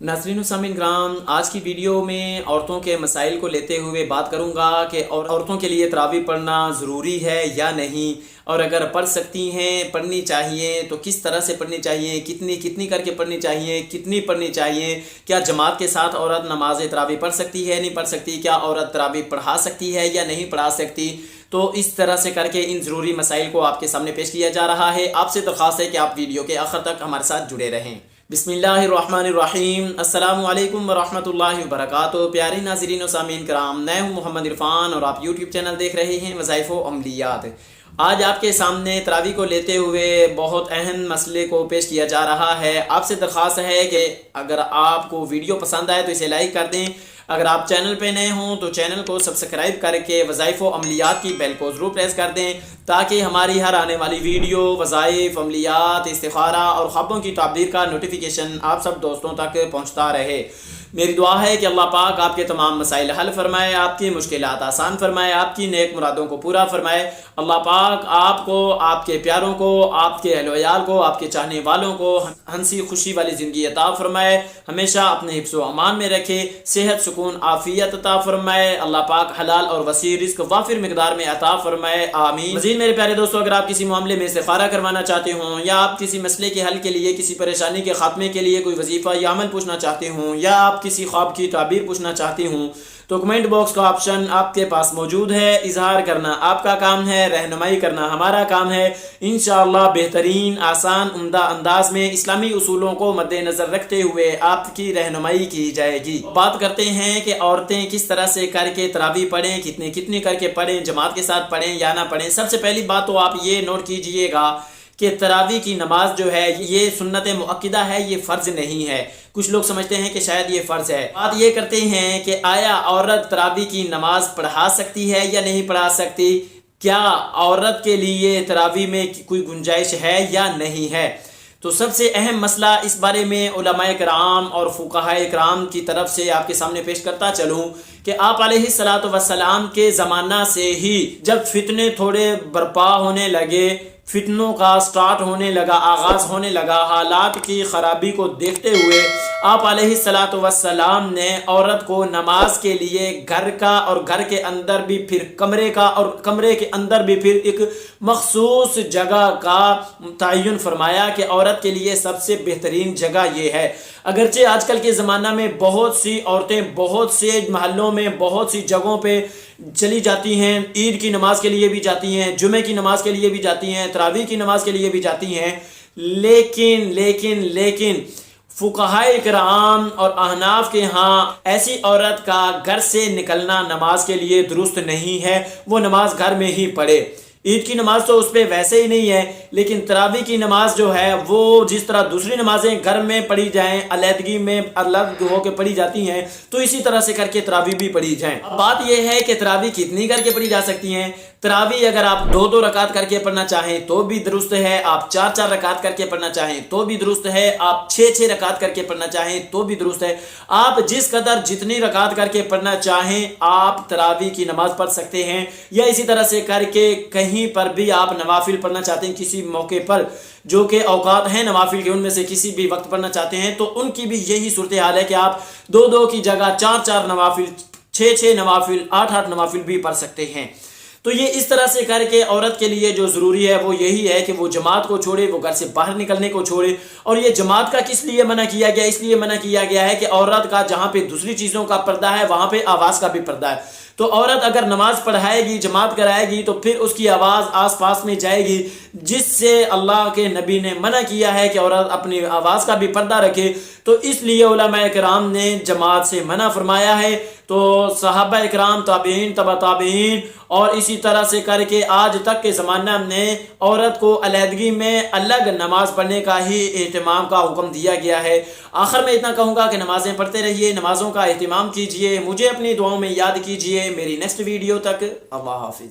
नाज़रीन व सामीन ग्राम, आज की वीडियो में औरतों के मसाइल को लेते हुए बात करूंगा कि औरतों के लिए तरावीह पढ़ना ज़रूरी है या नहीं, और अगर पढ़ सकती हैं, पढ़नी चाहिए तो किस तरह से पढ़नी चाहिए, कितनी कितनी करके पढ़नी चाहिए, कितनी पढ़नी चाहिए, क्या जमात के साथ औरत नमाज तरावीह पढ़ सकती है, नहीं पढ़ सकती, क्या औरत तरावीह पढ़ा सकती है या नहीं पढ़ा सकती। तो इस तरह से करके इन ज़रूरी मसाइल को आपके सामने पेश किया जा रहा है। आपसे दरख्वास्त है कि आप वीडियो के आखिर तक हमारे साथ जुड़े रहें। बिस्मिल्लाहिर्रहमानिर्रहीम, अस्सलामु अलैकुम वरहमतुल्लाहि वबरकातुहू। प्यारे नाज़रीन व सामीन कराम, मैं हूं मोहम्मद इरफान और आप यूट्यूब चैनल देख रहे हैं वज़ाइफ़ व अमलियात। आज आपके सामने तरावीह को लेते हुए बहुत अहम मसले को पेश किया जा रहा है। आपसे दरख्वास्त है कि अगर आपको वीडियो पसंद आए तो इसे लाइक कर दें। अगर आप चैनल पे नए हों तो चैनल को सब्सक्राइब करके वज़ाइफ़ व अमलियात की बेल को ज़रूर प्रेस कर दें, ताकि हमारी हर आने वाली वीडियो, वज़ाइफ़, अमलियात, इस्तिखारा और ख्वाबों की ताबीर का नोटिफिकेशन आप सब दोस्तों तक पहुँचता रहे। मेरी दुआ है कि अल्लाह पाक आपके तमाम मसाइल हल फरमाए, आपकी मुश्किलात आसान फरमाए, आपकी नेक मुरादों को पूरा फरमाए। अल्लाह पाक आपको, आपके प्यारों को, आपके अहल वयाल को, आपके चाहने वालों को हंसी खुशी वाली ज़िंदगी अता फरमाए, हमेशा अपने हिफ्ज़ व अमान में रखे, सेहत, सुकून, आफियत अता फरमाए। अल्लाह पाक हलाल और वसी रिज़्क वाफिर मिक़दार में अता फरमाए, आमीन। मज़ीद मेरे प्यारे दोस्तों, अगर आप किसी मामले में इस्तिखारा करवाना चाहते हों, या आप किसी मसले के हल के लिए, किसी परेशानी के खात्मे के लिए कोई वजीफ़ा या अमल पूछना चाहते हों, या आप किसी ख्वाब की ताबीर पूछना चाहती हूँ, तो कमेंट बॉक्स का ऑप्शन आपके पास मौजूद है। इजहार करना आपका काम है, रहनुमाई करना हमारा काम है। इंशाअल्लाह बेहतरीन, आसान, उम्दा अंदाज में इस्लामी उसूलों को मद्देनज़र रखते हुए आपकी रहनुमाई की जाएगी। बात करते हैं कि औरतें किस तरह से करके तरावीह पढ़ें, कितनी कितनी करके पढ़ें, जमात के साथ पढ़ें या ना पढ़ें। सबसे पहली बात तो आप ये नोट कीजिएगा कि तरावीह की नमाज जो है ये सुन्नत मुअक्किदा है, ये फ़र्ज़ नहीं है। कुछ लोग समझते हैं कि शायद ये फ़र्ज़ है। बात ये करते हैं कि आया औरत तरावीह की नमाज पढ़ा सकती है या नहीं पढ़ा सकती, क्या औरत के लिए तरावीह में कोई गुंजाइश है या नहीं है। तो सबसे अहम मसला इस बारे में उलमाए किराम और फुक़हाए किराम की तरफ से आपके सामने पेश करता चलूँ कि आप अलैहिस्सलातु वस्सलाम के ज़माना से ही जब फितने थोड़े बर्पा होने लगे, फितनों का स्टार्ट होने लगा, आगाज़ होने लगा, हालात की ख़राबी को देखते हुए आप अलैहिस्सलातु वस्सलाम ने औरत को नमाज के लिए घर का और घर के अंदर भी फिर कमरे का और कमरे के अंदर भी फिर एक मखसूस जगह का तयन फरमाया कि औरत के लिए सबसे बेहतरीन जगह ये है। अगरचे आजकल के ज़माना में बहुत सी औरतें बहुत से महलों में, बहुत सी जगहों पे चली जाती हैं, ईद की नमाज के लिए भी जाती हैं, जुमे की नमाज के लिए भी जाती हैं, तरावीह की नमाज के लिए भी जाती हैं, लेकिन लेकिन लेकिन फुक़हाए किराम और अहनाफ के यहाँ ऐसी औरत का घर से निकलना नमाज के लिए दुरुस्त नहीं है। वो नमाज घर में ही पढ़े। ईद की नमाज तो उस पर वैसे ही नहीं है, लेकिन तरावीह की नमाज जो है वो जिस तरह दूसरी नमाजें घर में पढ़ी जाएं, अलहदगी में अलग होकर पढ़ी जाती हैं, तो इसी तरह से करके तरावीह भी पढ़ी जाएं। अब बात यह है कि तरावीह कितनी करके पढ़ी जा सकती हैं। तरावीह अगर आप 2-2 रकात करके पढ़ना चाहें तो भी दुरुस्त है, आप 4-4 रकात करके पढ़ना चाहें तो भी दुरुस्त है, आप 6-6 रकात करके पढ़ना चाहें तो भी दुरुस्त है। आप जिस कदर जितनी रकात करके पढ़ना चाहें आप तरावीह की नमाज पढ़ सकते हैं। या इसी तरह से करके कहीं पर भी आप नवाफिल पढ़ना चाहते हैं, किसी मौके पर जो कि औकात हैं नवाफिल के, उनमें से किसी भी वक्त पढ़ना चाहते हैं, तो उनकी भी यही सूरत हाल है कि आप 2-2 की जगह 4-4 नवाफिल, 6-6 नवाफिल, 8-8 नवाफिल भी पढ़ सकते हैं। तो ये इस तरह से करके औरत के लिए जो ज़रूरी है वो यही है कि वो जमात को छोड़े, वो घर से बाहर निकलने को छोड़े। और ये जमात का किस लिए मना किया गया, इसलिए मना किया गया है कि औरत का जहाँ पे दूसरी चीज़ों का पर्दा है वहाँ पे आवाज़ का भी पर्दा है। तो औरत अगर नमाज पढ़ाएगी, जमात कराएगी, तो फिर उसकी आवाज़ आस पास में जाएगी, जिससे अल्लाह के नबी ने मना किया है कि औरत अपनी आवाज़ का भी पर्दा रखे। तो इसलिए उलमाए किराम ने जमात से मना फरमाया है। तो सहाबा इकराम, ताबीन, तबा ताबीन और इसी तरह से करके आज तक के ज़माना में औरत को अलहदगी में अलग नमाज पढ़ने का ही एहतमाम का हुक्म दिया गया है। आखिर में इतना कहूँगा कि नमाज़ें पढ़ते रहिए, नमाज़ों का एहतमाम कीजिए, मुझे अपनी दुआओं में याद कीजिए। मेरी नेक्स्ट वीडियो तक अल्लाह हाफिज़।